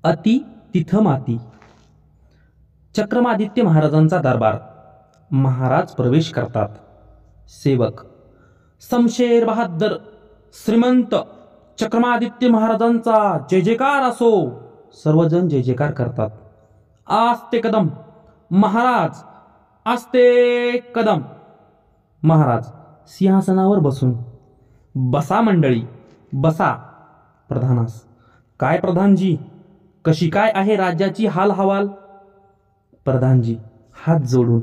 अति तिथ माती. चक्रमादित्य महाराजांचा दरबार. महाराज प्रवेश करतात. सेवक शमशेर बहादर श्रीमंत चक्रमादित्य महाराजांचा जय जयकार असो. सर्वजण जय जयकार करतात. आस्ते कदम महाराज, आस्ते कदम. महाराज सिंहासनावर बसून. बसा मंडळी, बसा. प्रधानास, काय प्रधानजी, कशी काय आहे राज्याची हाल हवाल? प्रधानजी हात जोडून,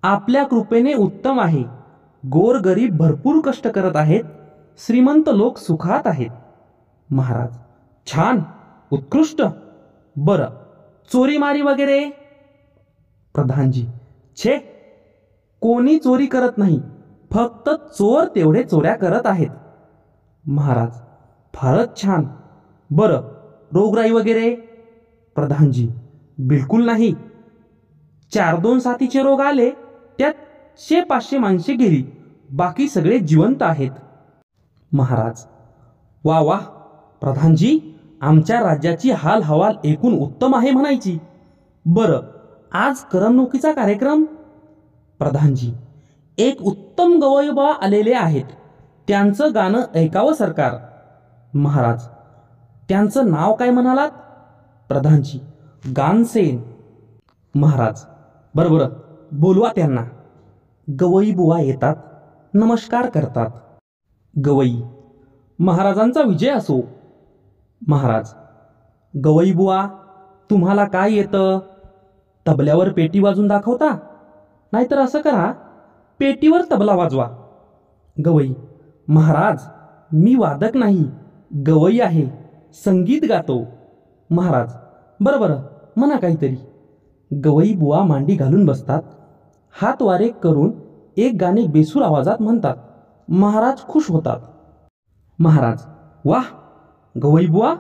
आपल्या कृपेने उत्तम आहे. गोरगरीब भरपूर कष्ट करत आहेत, श्रीमंत लोक सुखात आहेत. महाराज, छान, उत्कृष्ट. बरं, चोरीमारी वगैरे? प्रधानजी, छे, कोणी चोरी करत नाही, फक्त चोर तेवढे चोऱ्या करत आहेत. महाराज, फारच छान. बरं, रोगराई वगैरे? प्रधानजी, बिलकुल नाही. 4-2 साथीचे रोग आले, त्यात 100-500 माणसे गेली, बाकी सगळे जिवंत आहेत. महाराज, वा वा प्रधानजी, आमच्या राज्याची हाल हवाल एकूण उत्तम आहे म्हणायची. बरं, आज करमणुकीचा कार्यक्रम? प्रधानजी, एक उत्तम गवईबा आलेले आहेत, त्यांचं गाणं ऐकावं सरकार. महाराज, त्यांचं नाव काय म्हणालात? प्रधानजी, गानसेन. महाराज, बरोबर, बोलवा त्यांना. गवई बुवा येतात, नमस्कार करतात. गवई, महाराजांचा विजय असो. महाराज, गवई बुवा, तुम्हाला काय येतं? तबल्यावर पेटी वाजून दाखवता? नाहीतर असं करा, पेटीवर तबला वाजवा. गवई, महाराज, मी वादक नाही, गवई आहे, संगीत गातो. महाराज, बरं बरं, म्हणा काहीतरी. गवई बुवा मांडी घालून बसतात, हात वारे करून एक गाणे बेसूर आवाजात म्हणतात. महाराज खुश होतात. महाराज, वाह गवई बुवा,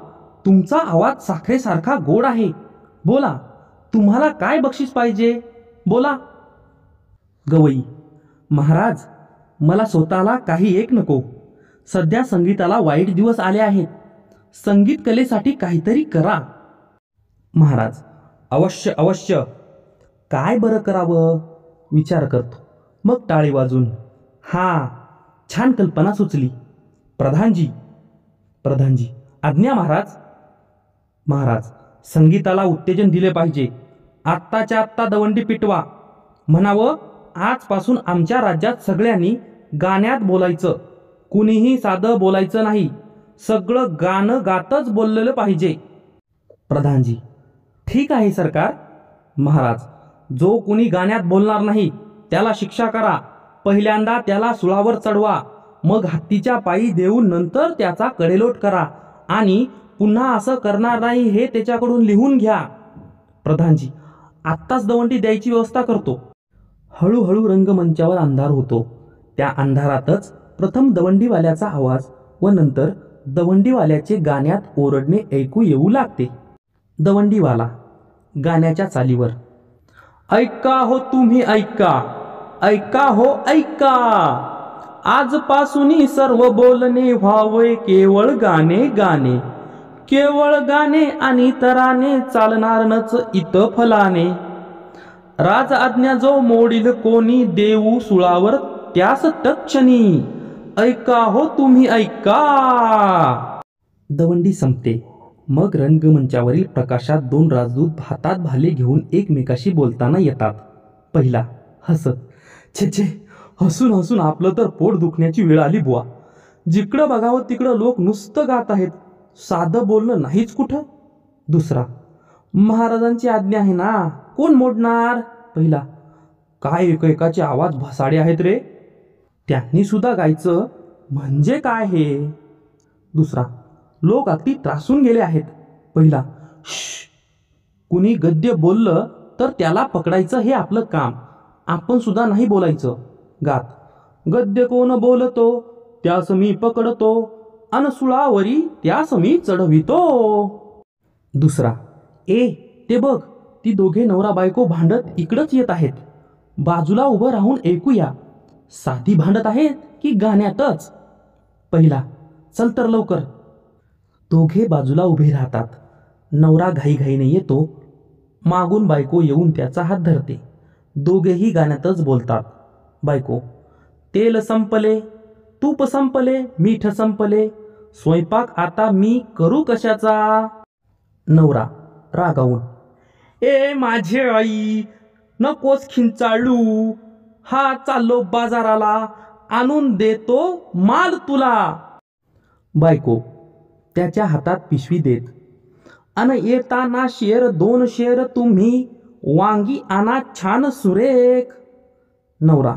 तुमचा आवाज साखरेसारखा गोड आहे. बोला, तुम्हाला काय बक्षीस पाहिजे? बोला. गवई, महाराज, मला स्वतःला काही एक नको. सध्या संगीताला वाईट दिवस आले आहेत, संगीत कलेसाठी काहीतरी करा. महाराज, अवश्य अवश्य. काय बरं करावं? विचार करतो, मग टाळी वाजून. हां, छान कल्पना सुचली. प्रधानजी. प्रधानजी, आज्ञा महाराज. महाराज, संगीताला उत्तेजन दिले पाहिजे. आत्ताच्या आत्ता दवंडी पिटवा. म्हणावं, आजपासून आमच्या राज्यात सगळ्यांनी गाण्यात बोलायचं, कुणीही साधं बोलायचं नाही, सगळं गाणं गातच बोललेलं पाहिजे. प्रधानजी, ठीक आहे सरकार. महाराज, जो कुणी गाण्यात बोलणार नाही त्याला शिक्षा करा. पहिल्यांदा त्याला सुळावर चढवा, मग हत्तीच्या पायी देऊन नंतर त्याचा कडेलोट करा, आणि पुन्हा असं करणार नाही हे त्याच्याकडून लिहून घ्या. प्रधानजी, आत्ताच दवंडी द्यायची व्यवस्था करतो. हळूहळू रंगमंचावर अंधार होतो. त्या अंधारातच प्रथम दवंडीवाल्याचा आवाज व नंतर दवंडीवाल्याचे गाण्यात ओरडणे ऐकू येऊ लागते. दवंडीवाला गाण्याच्या चालीवर. ऐका हो तुम्ही ऐका, ऐका हो ऐका, आजपासून सर्व बोलणे व्हावे केवळ गाणे गाणे, केवळ गाणे आणि तराने चालणार नच इत फलाने. राज आज्ञा जो मोडील कोणी देऊ सुळावर त्यास तक्षणी, ऐका हो तुम्ही ऐका. दवंडी संपते. मग रंगमंचावरील प्रकाशात 2 राजदूत हातात भाले घेऊन एकमेकाशी बोलताना येतात. पहिला हसत, छे छे, हसून हसून आपलं तर पोट दुखण्याची वेळ आली बुवा. जिकडं बघावं तिकडं लोक नुसतं गात आहेत, साधं बोलणं नाहीच कुठं. दुसरा, महाराजांची आज्ञा आहे ना, कोण मोडणार? पहिला, काय एकेकाचे आवाज भसाडे आहेत रे, त्यांनी सुद्धा गायचं म्हणजे काय हे? दुसरा, लोक अगदी त्रासून गेले आहेत. पहिला, श्श, कुणी गद्य बोललं तर त्याला पकडायचं हे आपलं काम, आपण सुद्धा नाही बोलायचं. गात, गद्य कोण बोलतो त्यास मी पकडतो, अन सुळावरी त्यास मी चढवितो. दुसरा, ए ते बघ, ती दोघे नवरा बायको भांडत इकडंच येत आहेत, बाजूला उभं राहून ऐकूया, साधी भांडत आहेत की गाण्यातच? पहिला, चल तर लवकर. दोघे बाजूला उभे राहतात. नवरा घाईघाईने येतो. मागून बायको येऊन त्याचा हात धरते. दोघेही गाण्यातच बोलतात. बायको, तेल संपले, तूप संपले, मीठ संपले, स्वयंपाक आता मी करू कशाचा? नवरा रागावून, ए माझे आई, नकोस खिंचाळू, हा चाललो बाजाराला, आणून देतो माल तुला. बायको त्याच्या हातात पिशवी देत, अन येताना शेर 2 शेर तुम्ही वांगी आणा छान सुरेख. नवरा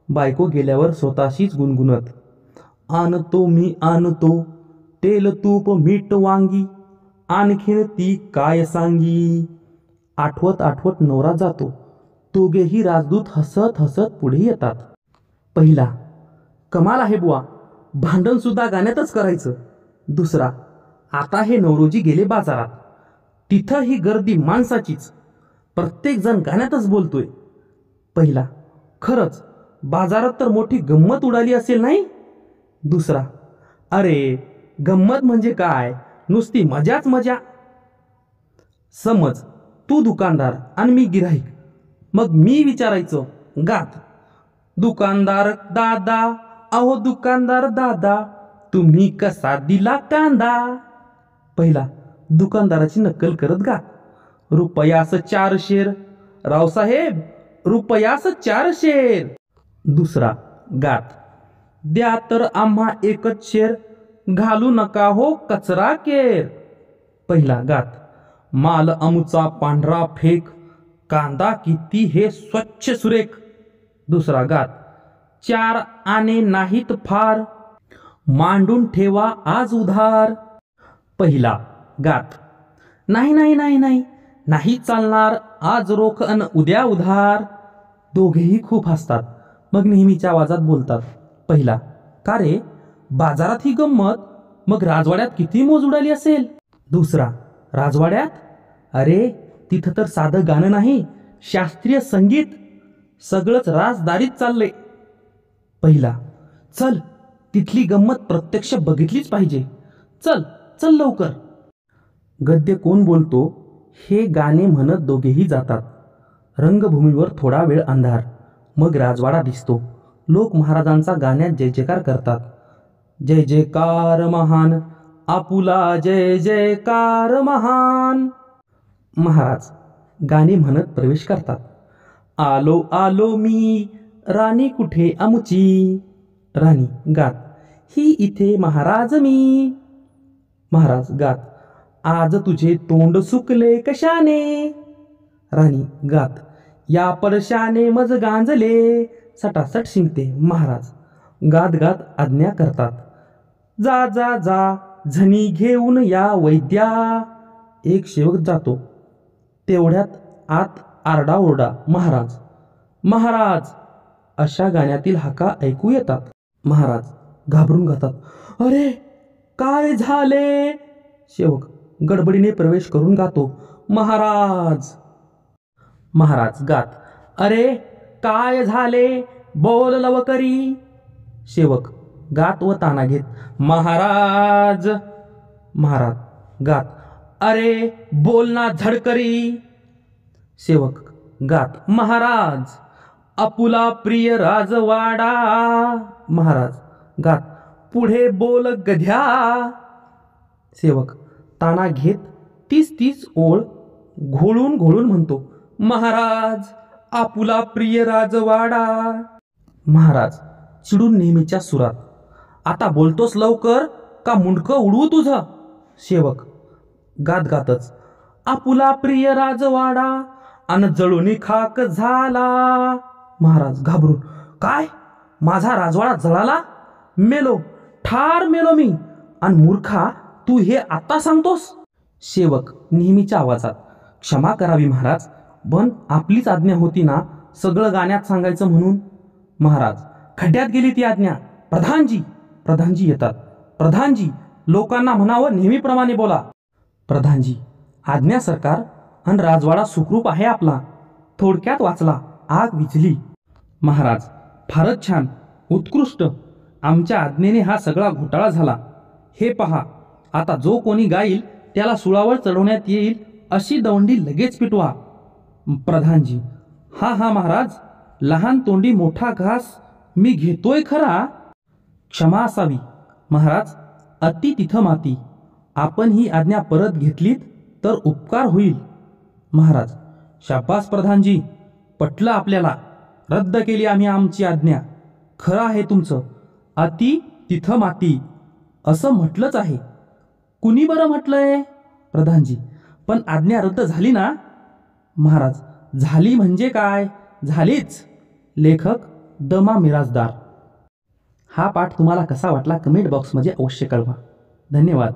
बायको गेल्यावर स्वतःशीच गुणगुणत, आणतो मी आणतो, तेल तूप मीठ वांगी, आणखीन ती काय सांगी. आठवत आठवत नवरा जातो. दोघेही राजदूत हसत हसत पुढे येतात. पहिला, कमाल आहे बुवा, भांडण सुद्धा गाण्यातच करायचं. दुसरा, आता हे नवरोजी गेले बाजारात, तिथं ही गर्दी माणसाचीच, प्रत्येक जण गाण्यातच बोलतोय. पहिला, खरंच बाजारात तर मोठी गंमत उडाली असेल नाही? दुसरा, अरे गंमत म्हणजे काय, नुसती मजाच मजा. समज तू दुकानदार आणि मी गिऱ्हाईक. मग मी विचारायचो गात, दुकानदार दादा, अहो दुकानदार दादा, तुम्ही कसा दिला कांदा. पहिला दुकानदाराची नक्कल करत गात, रुपयास 4 शेर, रावसाहेब रुपयास 4 शेर. दुसरा गात, द्या तर आम्हा 1च शेर, घालू नका हो कचरा केर. पहिला गात, माल अमुचा पांढरा फेक, कांदा किती हे स्वच्छ सुरेख. दुसरा गात, 4 आणे नाहीत फार, मांडून ठेवा आज उधार. पहिला गात, नाही नाही नाही नाही, नाही चालणार, आज रोख अन उद्या उधार. दोघेही खूप हसतात. मग नेहमीच्या आवाजात बोलतात. पहिला, का रे बाजारात ही गंमत, मग राजवाड्यात किती मोज उडाली असेल. दुसरा, राजवाड्यात? अरे तिथं तर साधं गाणं नाही, शास्त्रीय संगीत, सगळंच राजदारीत चाललंय. पहिला, चल तिथली गंमत प्रत्यक्ष बघितलीच पाहिजे, चल चल लवकर. गद्य कोण बोलतो हे गाणे म्हणत दोघेही जातात. रंगभूमीवर थोडा वेळ अंधार, मग राजवाडा दिसतो. लोक महाराजांचा गाण्यात जय जयकार करतात. जय जयकार महान, आपुला जय जयकार महान. महाराज गाणे म्हणत प्रवेश करतात. आलो आलो मी, राणी कुठे आमुची. राणी गात, ही इथे महाराज मी. महाराज गात, आज तुझे तोंड सुकले कशाने. राणी गात, या परशाने मज गांजले. सटासट शिंकते. महाराज गात गात आज्ञा करतात. जा जा जा, झणी घेऊन या वैद्या. एक सेवक जातो. तेवढ्यात आत आरडाओरडा, महाराज महाराज अशा गाण्यातील हाका ऐकू येतात. महाराज घाबरून जातात. अरे काय झाले. सेवक गडबडीने प्रवेश करून गातो, महाराज. महाराज गात, अरे काय झाले, बोल लवकरी. सेवक गात व ताना घेत, महाराज. महाराज गात, अरे बोल ना झडकरी. सेवक गात, महाराज आपुला प्रिय राजवाडा. महाराज गात, पुढे बोल गध्या. सेवक ताना घेत 30 ओळ घोळून घोळून म्हणतो, महाराज आपुला प्रिय राजवाडा. महाराज चिडून नेहमीच्या सुरात, आता बोलतोस लवकर का मुंडकं उडवू तुझं. सेवक गात गातच, आपुला प्रिय राजवाडा अन जळून खाक झाला. महाराज घाबरून, काय माझा राजवाडा जळाला. मेलो, ठार मेलो मी. आणि मूर्खा तू हे आता सांगतोस. सेवक नेहमीच्या आवाजात, क्षमा करावी महाराज, पण आपलीच आज्ञा होती ना सगळं गाण्यात सांगायचं म्हणून. महाराज खड्ड्यात गेली ती आज्ञा. प्रधानजी. प्रधानजी येतात. प्रधानजी लोकांना म्हणावं नेहमीप्रमाणे बोला. प्रधानजी, आज्ञा सरकार, आणि राजवाडा सुखरूप आहे आपला. थोडक्यात वाचला, आग विझली. महाराज फारच छान, उत्कृष्ट. आमच्या आज्ञेने हा सगळा घोटाळा झाला. हे पहा, आता जो कोणी गाईल त्याला सुळावर चढवण्यात येईल अशी दवंडी लगेच पिटवा. प्रधानजी: हा हा महाराज, लहान तोंडी मोठा घास मी घेतोय खरा. क्षमा असावी महाराज, अति तिथं माती. आपण ही आज्ञा परत घेतलीत तर उपकार होईल. महाराज: शाबास प्रधानजी, पटलं आपल्याला. रद्द केली आम्ही आमची आज्ञा. खरं आहे तुमचं, अति तिथं माती असं म्हटलंच आहे. कुणी बरं म्हटलंय? प्रधानजी: पण आज्ञा रद्द झाली ना? महाराज: झाली म्हणजे काय? झालीच. लेखक दमा मिराजदार. हा पाठ तुम्हाला कसा वाटला कमेंट बॉक्समध्ये अवश्य कळवा. धन्यवाद.